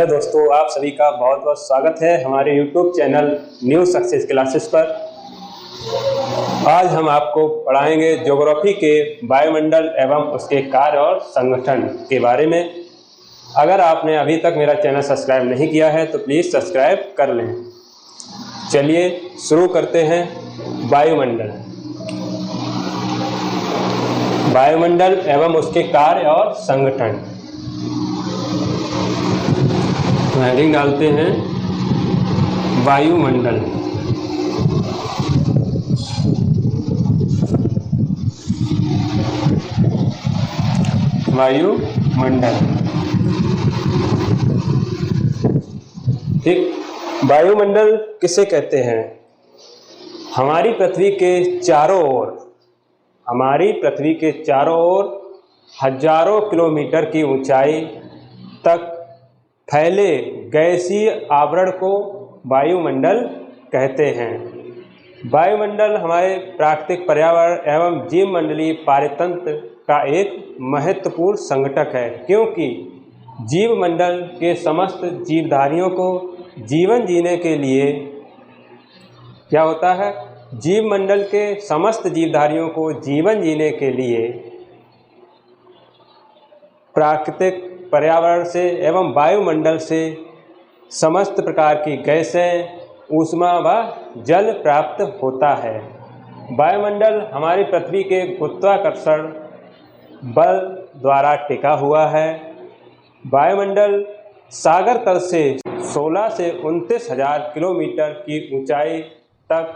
Hello दोस्तों, आप सभी का बहुत बहुत स्वागत है हमारे YouTube channel new success classes पर। आज हम आपको पढ़ाएंगे ज्योग्राफी के वायुमंडल एवं उसके कार्य और संगठन के बारे में। अगर आपने अभी तक मेरा चैनल सब्सक्राइब नहीं किया है तो प्लीज़ सब्सक्राइब कर लें। चलिए शुरू करते हैं। वायुमंडल एवं उसके कार्य और संगठन। हेडिंग डालते हैं वायुमंडल। वायुमंडल ठीक। वायुमंडल किसे कहते हैं? हमारी पृथ्वी के चारों ओर हजारों किलोमीटर की ऊंचाई तक फैले गैसीय आवरण को वायुमंडल कहते हैं। वायुमंडल हमारे प्राकृतिक पर्यावरण एवं जीवमंडलीय पारितंत्र का एक महत्वपूर्ण संघटक है, क्योंकि जीवमंडल के समस्त जीवधारियों को जीवन जीने के लिए क्या होता है? जीवमंडल के समस्त जीवधारियों को जीवन जीने के लिए प्राकृतिक पर्यावरण से एवं वायुमंडल से समस्त प्रकार की गैसें, ऊष्मा व जल प्राप्त होता है। वायुमंडल हमारी पृथ्वी के गुरुत्वाकर्षण बल द्वारा टिका हुआ है। वायुमंडल सागर तल से 16 से 29 हजार किलोमीटर की ऊंचाई तक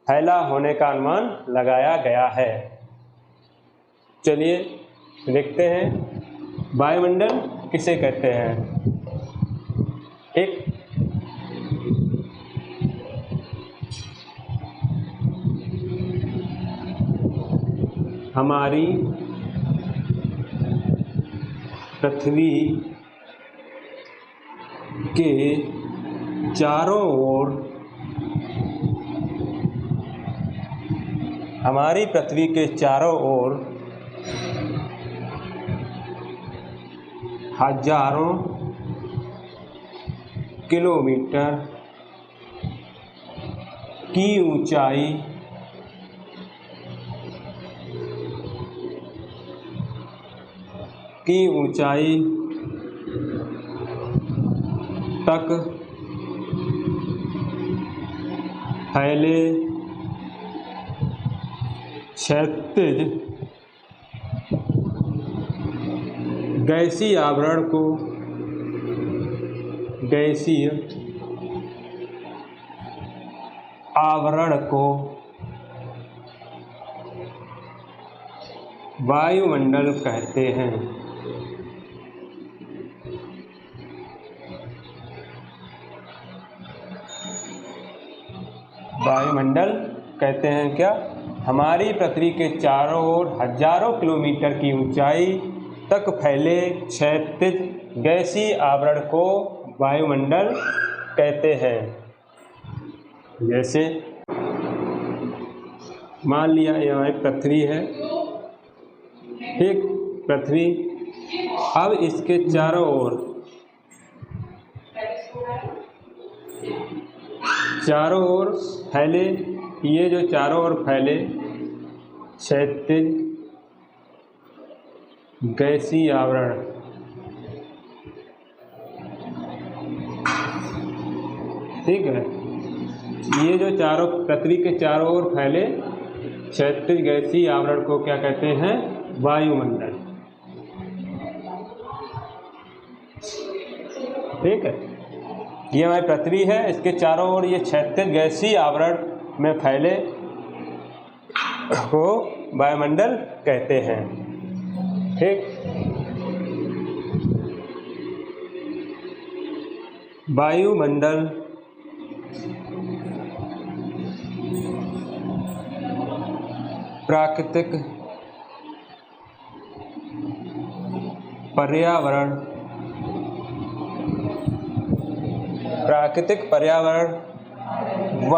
फैला होने का अनुमान लगाया गया है। चलिए देखते हैं वायुमंडल किसे कहते हैं। एक हमारी पृथ्वी के चारों ओर हजारों किलोमीटर की ऊंचाई तक फैले क्षैतिज गैसीय आवरण को वायुमंडल कहते हैं। वायुमंडल कहते हैं क्या? हमारी पृथ्वी के चारों ओर हजारों किलोमीटर की ऊंचाई तक फैले क्षैतिज गैसीय आवरण को वायुमंडल कहते हैं। जैसे मान लिया ये हमारी पृथ्वी है, ठीक, पृथ्वी। अब इसके चारों ओर फैले, ये जो चारों ओर फैले क्षैतिज गैसीय आवरण, ठीक है। ये जो पृथ्वी के चारों ओर फैले क्षैतिज गैसीय आवरण को क्या कहते हैं? वायुमंडल, ठीक है। ये हमारी पृथ्वी है, इसके चारों ओर ये क्षैतिज गैसीय आवरण में फैले को वायुमंडल कहते हैं, ठीक। वायुमंडल प्राकृतिक पर्यावरण व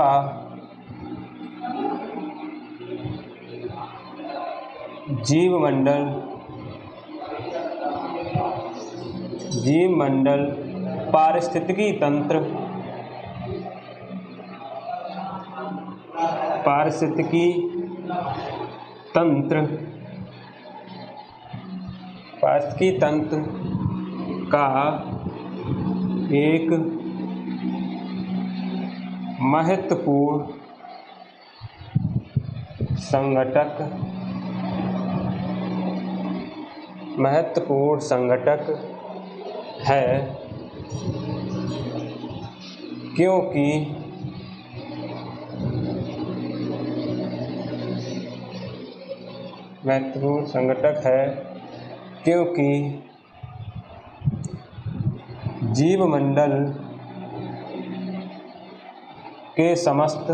जीवमंडल पारिस्थितिकी तंत्र, पारिस्थितिकी तंत्र, पारिस्थितिकी तंत्र का एक महत्वपूर्ण संघटक है, क्योंकि महत्वपूर्ण संघटक है क्योंकि जीवमंडल के समस्त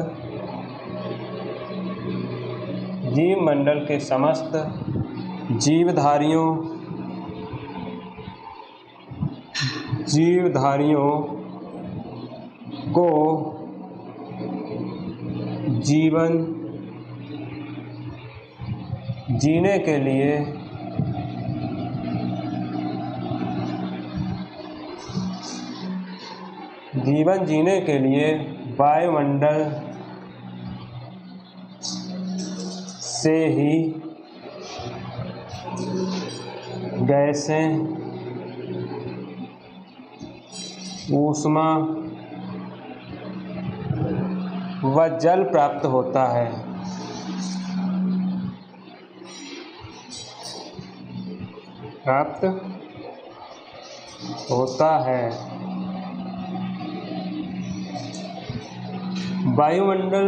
जीवधारियों को जीवन जीने के लिए वायुमंडल से ही गैसें, ऊष्मा व जल प्राप्त होता है। वायुमंडल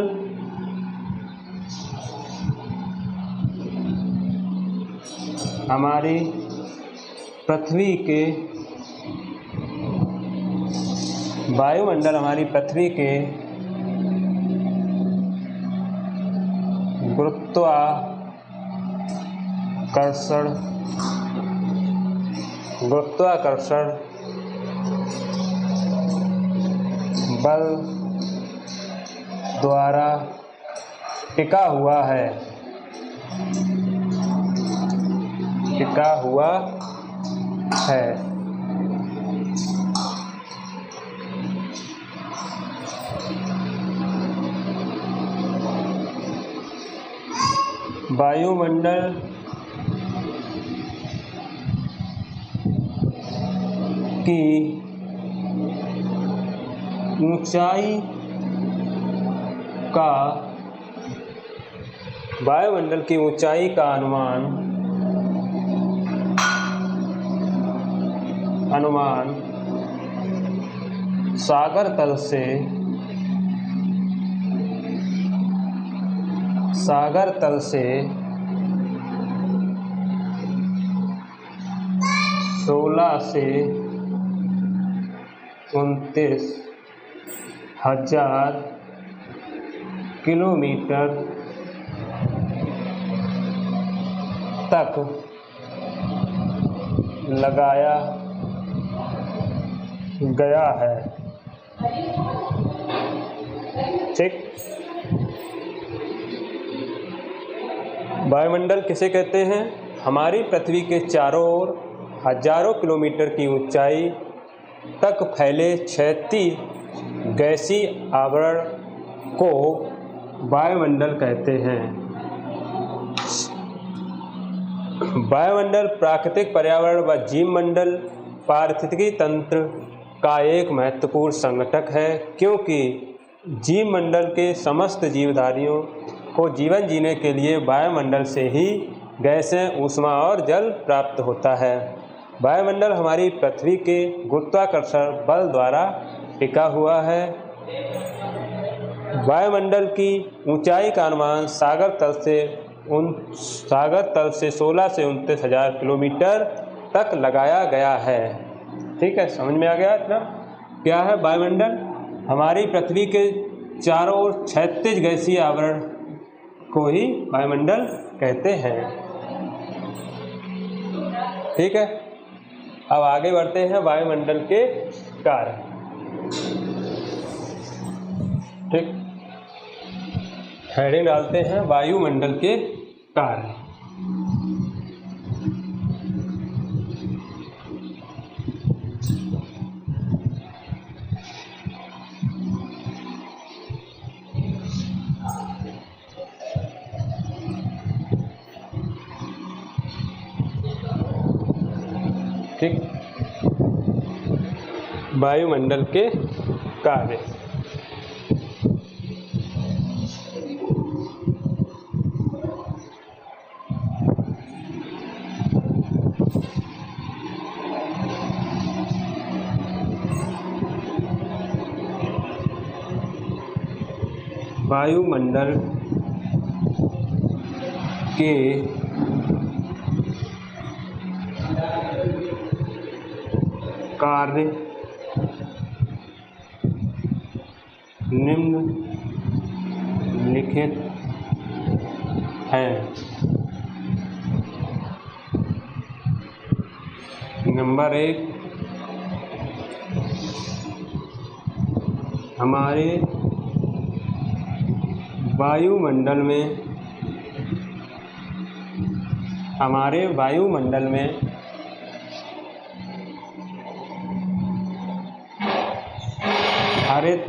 हमारी पृथ्वी के गुरुत्वाकर्षण बल द्वारा टिका हुआ है। वायुमंडल की ऊंचाई का अनुमान सागर तल से 16 से 29,000 किलोमीटर तक लगाया गया है। ठीक। वायुमंडल किसे कहते हैं? हमारी पृथ्वी के चारों ओर हजारों किलोमीटर की ऊंचाई तक फैले क्षैतिज गैसीय आवरण को वायुमंडल कहते हैं। वायुमंडल प्राकृतिक पर्यावरण व जीवमंडल पारिस्थितिकी तंत्र का एक महत्वपूर्ण संघटक है, क्योंकि जीवमंडल के समस्त जीवधारियों को जीवन जीने के लिए वायुमंडल से ही गैसें, ऊष्मा और जल प्राप्त होता है। वायुमंडल हमारी पृथ्वी के गुरुत्वाकर्षण बल द्वारा टिका हुआ है। वायुमंडल की ऊंचाई का अनुमान सागर तल से 16 से 29,000 किलोमीटर तक लगाया गया है। ठीक है, समझ में आ गया इतना? क्या है वायुमंडल? हमारी पृथ्वी के चारों ओर क्षैतिज गैसीय आवरण को ही वायुमंडल कहते हैं। ठीक है, अब आगे बढ़ते हैं वायुमंडल के कार्य। ठीक, हेडिंग डालते हैं वायुमंडल के कार्य। वायुमंडल के कार्य। वायुमंडल के कार्य निम्नलिखित हैं। नंबर 1, हमारे वायुमंडल में हरित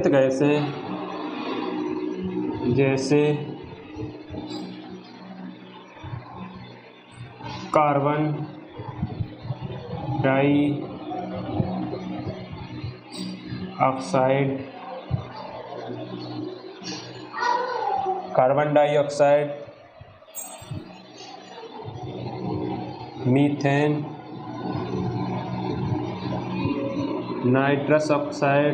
गैसें जैसे carbon dioxide, methane, nitrous oxide,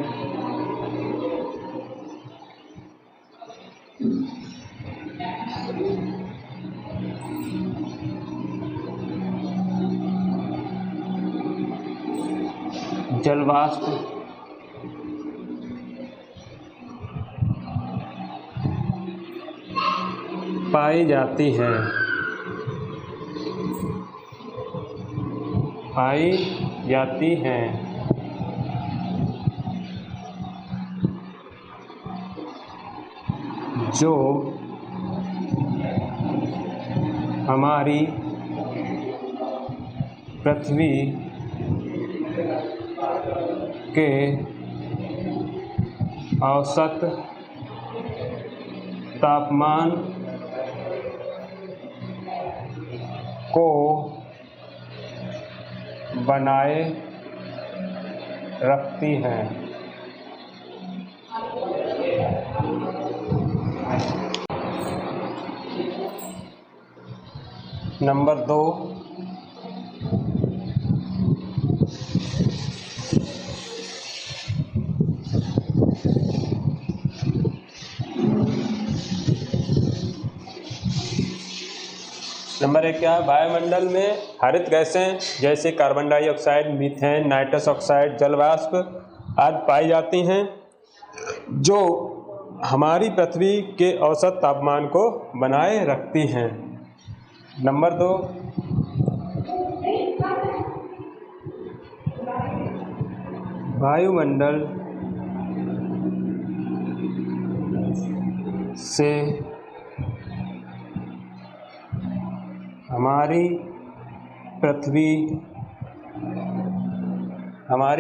जल वाष्प, पाई जाती हैं। जो हमारी पृथ्वी के औसत तापमान को बनाए रखती हैं। नंबर 2, नंबर 1 क्या है? वायुमंडल में हरित गैसें जैसे carbon dioxide, methane, nitrous oxide, जल वाष्प आदि पाई जाती हैं, जो हमारी पृथ्वी के औसत तापमान को बनाए रखती हैं। नंबर 2, वायुमंडल से हमारी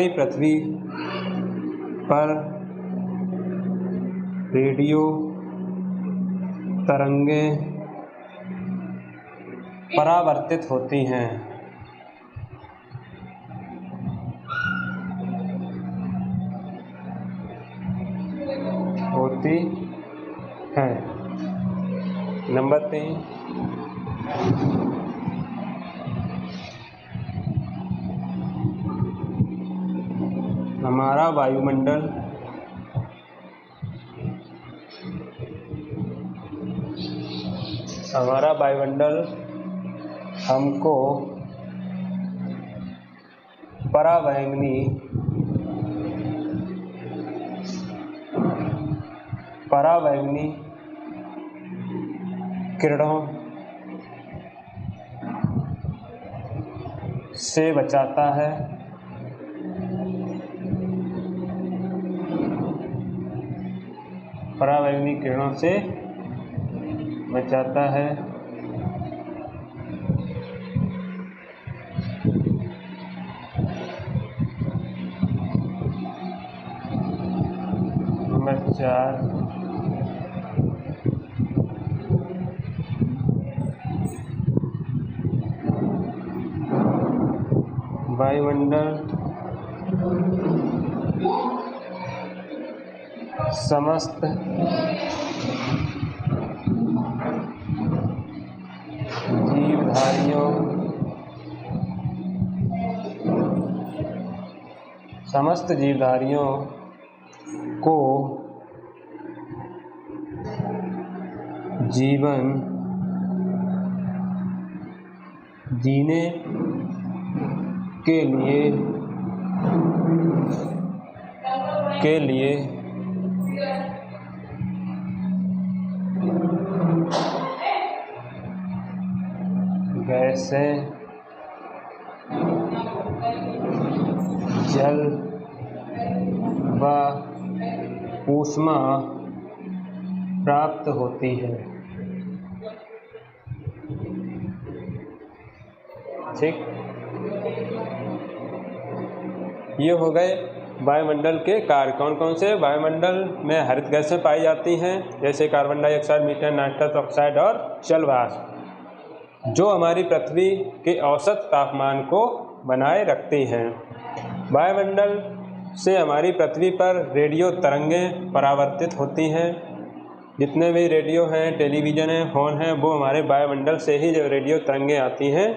पृथ्वी पर रेडियो तरंगें परावर्तित होती हैं। नंबर 3, हमारा वायुमंडल हमको पराबैंगनी किरणों से बचाता है। पराबैंगनी किरणों से बचाता है। नंबर 4, वायुमंडल समस्त जीवधारियों को जीवन जीने के लिए गैसें, जल व ऊष्मा प्राप्त होती है। ठीक, ये हो गए वायुमंडल के कार्य। कौन कौन से? वायुमंडल में हरित गैसें पाई जाती हैं, जैसे carbon dioxide, methane, nitrous oxide और जल वाष्प, जो हमारी पृथ्वी के औसत तापमान को बनाए रखती हैं। वायुमंडल से हमारी पृथ्वी पर रेडियो तरंगें परावर्तित होती हैं। जितने भी रेडियो हैं, टेलीविज़न हैं, फ़ोन हैं, वो हमारे वायुमंडल से ही जो रेडियो तरंगें आती हैं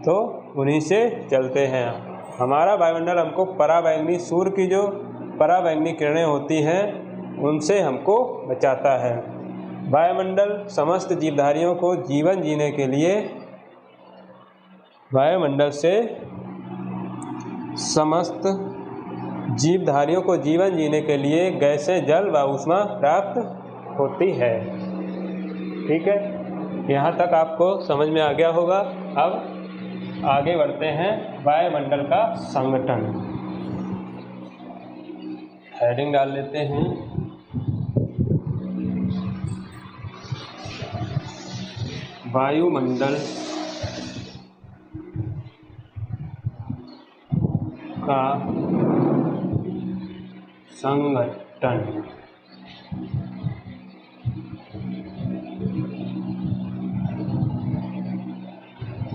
तो उन्हीं से चलते हैं। हमारा वायुमंडल हमको पराबैंगनी, सूर्य की जो पराबैंगनी किरणें होती हैं उनसे हमको बचाता है। वायुमंडल समस्त जीवधारियों को जीवन जीने के लिए, वायुमंडल से समस्त जीवधारियों को जीवन जीने के लिए गैसें, जल व ऊष्मा प्राप्त होती है। ठीक है, यहाँ तक आपको समझ में आ गया होगा। अब आगे बढ़ते हैं। वायुमंडल का संगठन, हेडिंग डाल लेते हैं। वायुमंडल का संगठन।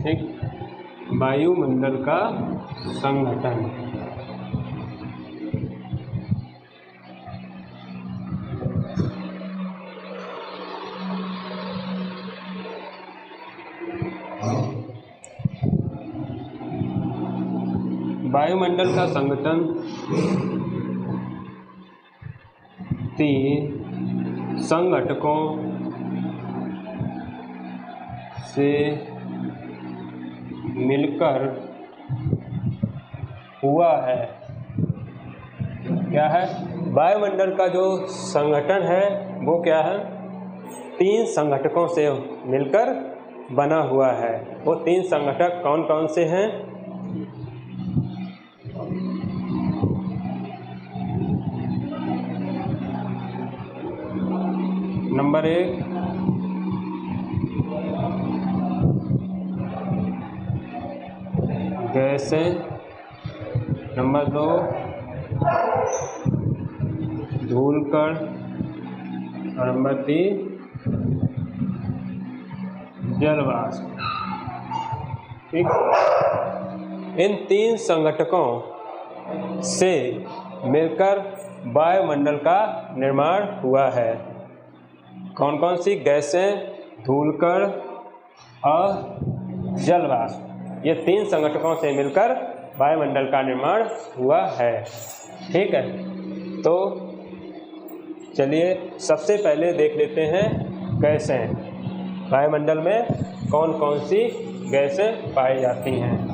ठीक, वायुमंडल का संगठन। वायुमंडल का संगठन 3 संघटकों से मिलकर हुआ है। क्या है? वायुमंडल का जो संगठन है वो क्या है? 3 संघटकों से मिलकर बना हुआ है। वो 3 संघटक कौन कौन से हैं? नंबर 1 गैसें, नंबर 2 धूलकण और नंबर 3 जल वाष्प। ठीक, इन 3 संघटकों से मिलकर वायुमंडल का निर्माण हुआ है। कौन कौन सी? गैसें, धूलकण और जल वाष्प। ये 3 संघटकों से मिलकर वायुमंडल का निर्माण हुआ है। ठीक है, तो चलिए सबसे पहले देख लेते हैं गैसें। वायुमंडल में कौन कौन सी गैसें पाई जाती हैं।